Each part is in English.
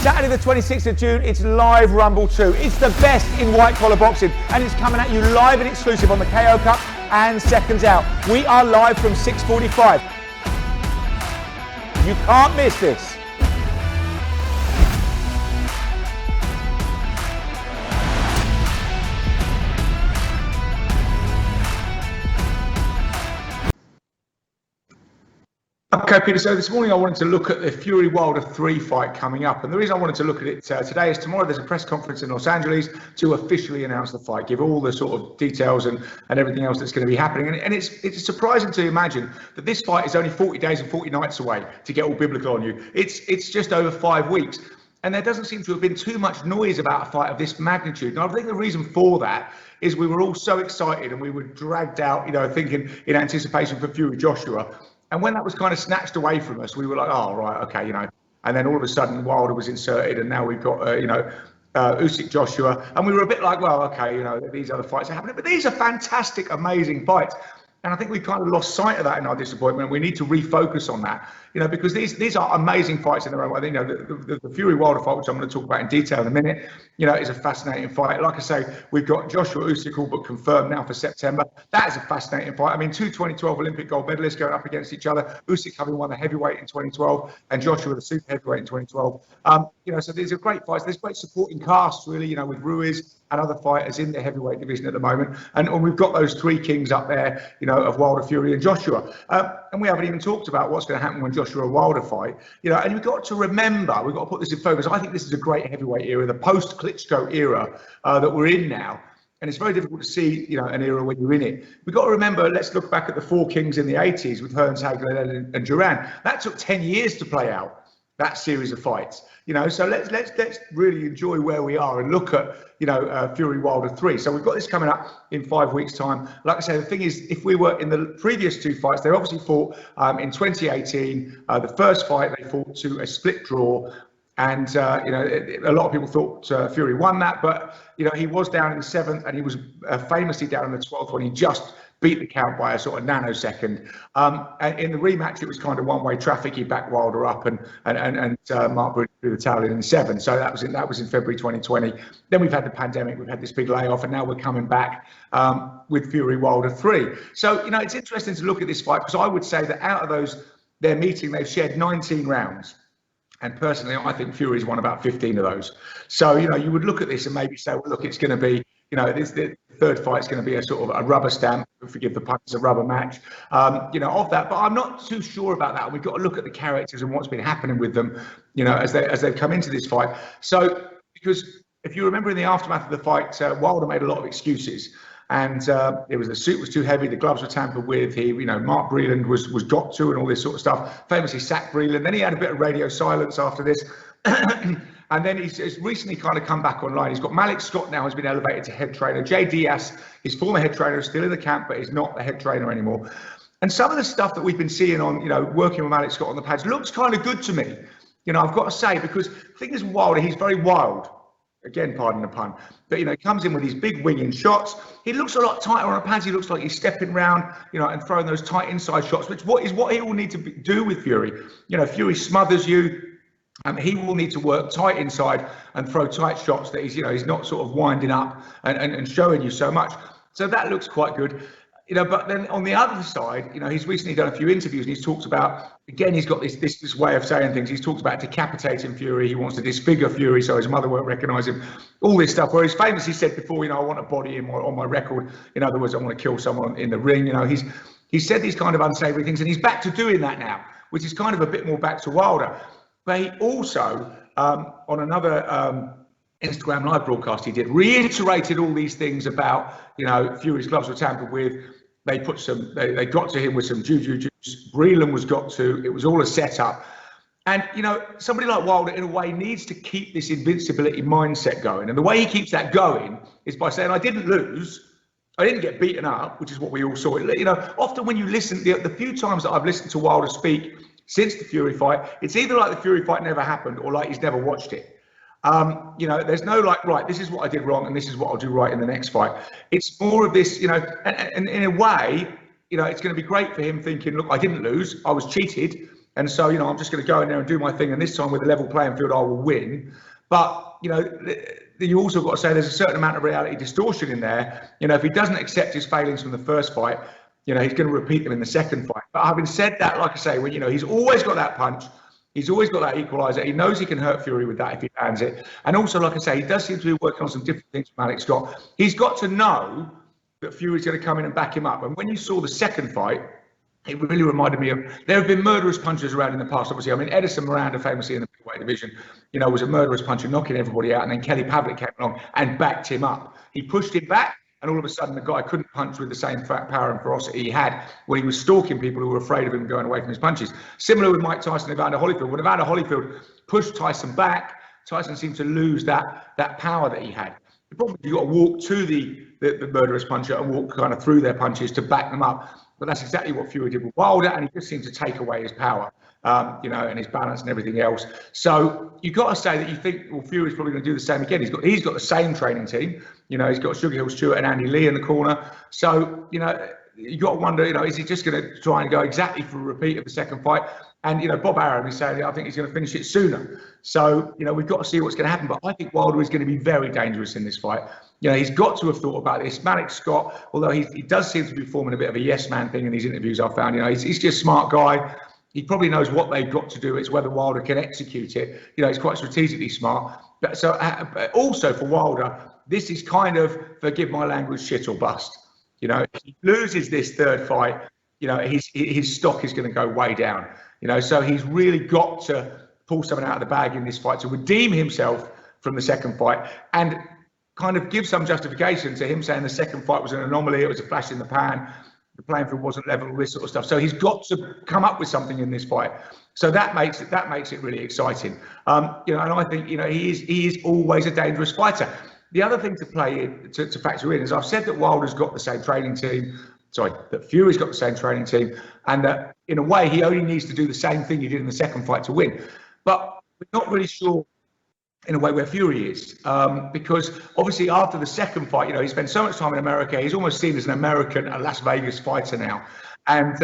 Saturday the 26th of June, it's live Rumble 2. It's the best in white collar boxing, and it's coming at you live and exclusive on the KO Cup and Seconds Out. We are live from 6:45. You can't miss this. Okay, Peter, so this morning I wanted to look at the Fury Wilder 3 fight coming up, and the reason I wanted to look at it today is tomorrow there's a press conference in Los Angeles to officially announce the fight, give all the sort of details and everything else that's going to be happening, and it's surprising to imagine that this fight is only 40 days and 40 nights away, to get all biblical on you. It's just over 5 weeks, and there doesn't seem to have been too much noise about a fight of this magnitude, and I think the reason for that is we were all so excited and we were dragged out, you know, thinking in anticipation for Fury Joshua. And when that was kind of snatched away from us, we were like, oh, right, okay, you know. And then all of a sudden, Wilder was inserted, and now we've got, Usyk Joshua. And we were a bit like, well, okay, you know, these other fights are happening. But these are fantastic, amazing fights. And I think we kind of lost sight of that in our disappointment. We need to refocus on that, you know, because these are amazing fights in their own way. You know, the Fury Wilder fight, which I'm going to talk about in detail in a minute, you know, is a fascinating fight. Like I say, we've got Joshua Usyk all but confirmed now for September. That is a fascinating fight. I mean, two 2012 Olympic gold medalists going up against each other. Usyk having won the heavyweight in 2012 and Joshua the super heavyweight in 2012. You know, so these are great fights. There's great supporting casts, really, you know, with Ruiz and other fighters in the heavyweight division at the moment. And we've got those three kings up there, you know, of Wilder, Fury and Joshua. And we haven't even talked about what's going to happen when Joshua and Wilder fight. You know, and we've got to remember, we've got to put this in focus. I think this is a great heavyweight era, the post-Klitschko era that we're in now. And it's very difficult to see, you know, an era when you're in it. We've got to remember, let's look back at the four kings in the 80s with Hearns, Hagler and Duran. That took 10 years to play out, that series of fights. You know, so let's really enjoy where we are and look at, you know, Fury Wilder 3. So we've got this coming up in 5 weeks' time. Like I say, the thing is, if we were in the previous two fights, they obviously fought in 2018. The first fight, they fought to a split draw. And, you know, a lot of people thought Fury won that, but, you know, he was down in the 7th and he was famously down in the 12th when he just beat the count by a sort of nanosecond. And in the rematch, it was kind of one-way traffic. He backed Wilder up and Mark Brady threw the towel in 7. So that was in February 2020. Then we've had the pandemic, we've had this big layoff, and now we're coming back with Fury Wilder 3. So, you know, it's interesting to look at this fight because I would say that out of their meeting, they've shared 19 rounds. And personally, I think Fury's won about 15 of those. So, you know, you would look at this and maybe say, well, look, it's going to be, you know, the third fight is going to be a sort of a rubber stamp, forgive the pun, it's a rubber match, you know, of that. But I'm not too sure about that. We've got to look at the characters and what's been happening with them, you know, as they've come into this fight. So, because if you remember in the aftermath of the fight, Wilder made a lot of excuses. And the suit was too heavy, the gloves were tampered with. You know, Mark Breland was got to and all this sort of stuff. Famously sacked Breland. Then he had a bit of radio silence after this. And then he's recently kind of come back online. He's got Malik Scott now has been elevated to head trainer. Jay Diaz, his former head trainer, is still in the camp, but he's not the head trainer anymore. And some of the stuff that we've been seeing on, you know, working with Malik Scott on the pads looks kind of good to me. You know, I've got to say, because the thing is Wilder, he's very wild. Again, pardon the pun, but, you know, he comes in with these big winging shots. He looks a lot tighter on the pads. He looks like he's stepping round, you know, and throwing those tight inside shots, which is what he will need to do with Fury. You know, Fury smothers you, and he will need to work tight inside and throw tight shots that he's not sort of winding up and showing you so much. So that looks quite good. You know, but then on the other side, you know, he's recently done a few interviews and he's talked about, again, he's got this way of saying things. He's talked about decapitating Fury. He wants to disfigure Fury so his mother won't recognize him. All this stuff. Where he's famously said before, you know, I want a body on my record. In other words, I want to kill someone in the ring. You know, he's said these kind of unsavory things and he's back to doing that now, which is kind of a bit more back to Wilder. But he also, on another Instagram live broadcast he did, reiterated all these things about, you know, Fury's gloves were tampered with. They got to him with some juju juice. Breland was got to. It was all a setup. And, you know, somebody like Wilder, in a way, needs to keep this invincibility mindset going. And the way he keeps that going is by saying, I didn't lose. I didn't get beaten up, which is what we all saw. You know, often when you listen, the few times that I've listened to Wilder speak since the Fury fight, it's either like the Fury fight never happened or like he's never watched it. You know, there's no like, right, this is what I did wrong and this is what I'll do right in the next fight. It's more of this, you know, and in a way, you know, it's going to be great for him thinking, look, I didn't lose, I was cheated, And so, I'm just going to go in there and do my thing, and this time with a level playing field, I will win. But, you also got to say there's a certain amount of reality distortion in there. If he doesn't accept his failings from the first fight, he's going to repeat them in the second fight. But having said that, like I say, when he's always got that punch, he's always got that equaliser. He knows he can hurt Fury with that if he lands it. And also, like I say, he does seem to be working on some different things from Alex Scott. He's got to know that Fury's going to come in and back him up. And when you saw the second fight, it really reminded me of, there have been murderous punchers around in the past, obviously. I mean, Edison Miranda, famously in the middleweight division, was a murderous puncher, knocking everybody out. And then Kelly Pavlik came along and backed him up. He pushed him back, and all of a sudden the guy couldn't punch with the same power and ferocity he had when he was stalking people who were afraid of him going away from his punches. Similar with Mike Tyson and Evander Holyfield. When Evander Holyfield pushed Tyson back, Tyson seemed to lose that power that he had. The problem is you've got to walk to the murderous puncher and walk kind of through their punches to back them up. But that's exactly what Fury did with Wilder, and he just seemed to take away his power, and his balance and everything else. So you've got to say that you think, well, Fury's probably going to do the same again. He's got the same training team. He's got Sugar Hill Stewart and Andy Lee in the corner. So, you've got to wonder, is he just going to try and go exactly for a repeat of the second fight? And, Bob Arum is saying, I think he's going to finish it sooner. So, we've got to see what's going to happen. But I think Wilder is going to be very dangerous in this fight. He's got to have thought about this. Malik Scott, although he does seem to be forming a bit of a yes man thing in these interviews I've found, he's just a smart guy. He probably knows what they've got to do. It's whether Wilder can execute it. He's quite strategically smart. But so also for Wilder, this is kind of, forgive my language, shit or bust. If he loses this third fight, his stock is going to go way down. So he's really got to pull something out of the bag in this fight to redeem himself from the second fight and kind of give some justification to him saying the second fight was an anomaly, it was a flash in the pan, the playing field wasn't level, all this sort of stuff. So he's got to come up with something in this fight. So that makes it really exciting. And I think he is always a dangerous fighter. The other thing to factor in is I've said that Wilder's got the same training team. That Fury's got the same training team, and that in a way he only needs to do the same thing he did in the second fight to win. But we're not really sure in a way where Fury is, because obviously after the second fight, he spent so much time in America. He's almost seen as an American, a Las Vegas fighter now. And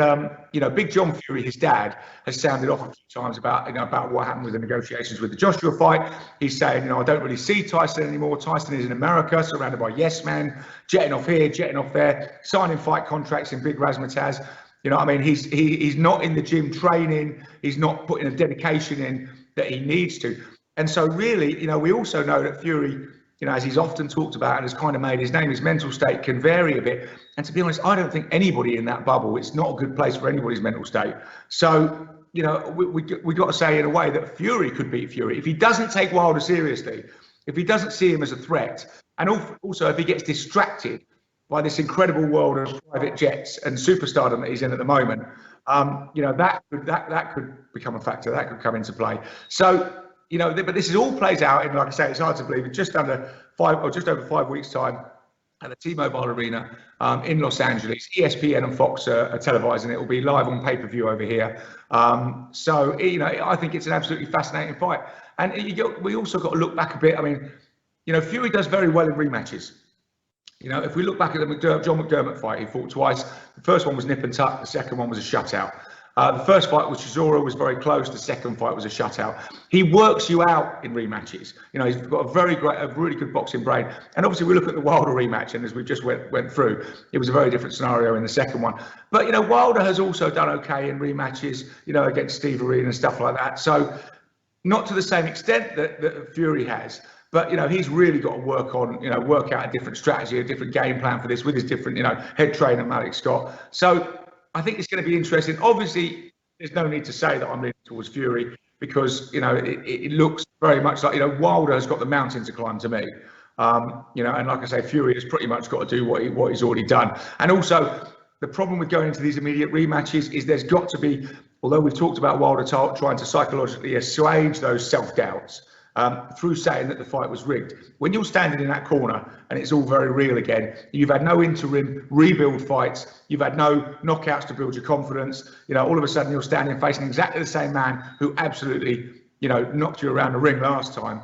Big John Fury, his dad, has sounded off a few times about what happened with the negotiations with the Joshua fight. He's saying, I don't really see Tyson anymore. Tyson is in America, surrounded by yes men, jetting off here, jetting off there, signing fight contracts in big razzmatazz. He's not in the gym training. He's not putting a dedication in that he needs to. And so really, we also know that Fury, as he's often talked about and has kind of made his name, his mental state can vary a bit. And to be honest, I don't think anybody in that bubble, it's not a good place for anybody's mental state. So, we got to say in a way that Fury could beat Fury. If he doesn't take Wilder seriously, if he doesn't see him as a threat, and also if he gets distracted by this incredible world of private jets and superstardom that he's in at the moment, that could become a factor, that could come into play. So, but this is all plays out in, like I say, it's hard to believe, just over 5 weeks' time at the T-Mobile Arena in Los Angeles. ESPN and Fox are televising it. It will be live on pay-per-view over here. So, I think it's an absolutely fascinating fight. And we also got to look back a bit. Fury does very well in rematches. If we look back at the John McDermott fight, he fought twice. The first one was nip and tuck. The second one was a shutout. The first fight with Chisora was very close. The second fight was a shutout. He works you out in rematches. He's got a really good boxing brain. And obviously, we look at the Wilder rematch, and as we just went through, it was a very different scenario in the second one. But Wilder has also done okay in rematches, against Steve Arena and stuff like that. So, not to the same extent that Fury has. But, he's really got to work out a different strategy, a different game plan for this with his different, head trainer, Malik Scott. So I think it's going to be interesting. Obviously, there's no need to say that I'm leaning towards Fury because, it looks very much like, Wilder has got the mountain to climb to me. And like I say, Fury has pretty much got to do what he's already done. And also, the problem with going into these immediate rematches is there's got to be, although we've talked about Wilder trying to psychologically assuage those self-doubts, through saying that the fight was rigged. When you're standing in that corner and it's all very real again, you've had no interim rebuild fights, you've had no knockouts to build your confidence, all of a sudden you're standing facing exactly the same man who absolutely, knocked you around the ring last time.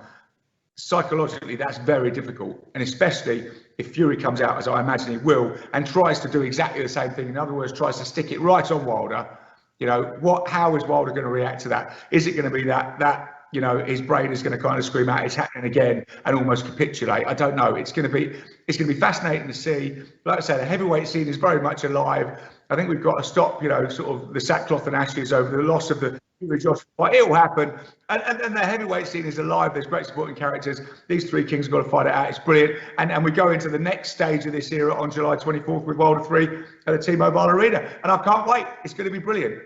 Psychologically, that's very difficult. And especially if Fury comes out, as I imagine he will, and tries to do exactly the same thing. In other words, tries to stick it right on Wilder. You know, how is Wilder going to react to that? Is it going to be that you know, his brain is going to kind of scream out, it's happening again, and almost capitulate? I don't know. It's going to be fascinating to see. Like I said, the heavyweight scene is very much alive. I think we've got to stop, you know, sort of the sackcloth and ashes over the loss of the Josh fight. It will happen, and the heavyweight scene is alive. There's great supporting characters. These three kings have got to fight it out. It's brilliant, and we go into the next stage of this era on July 24th with Wilder 3 at the T-Mobile Arena, and I can't wait. It's going to be brilliant.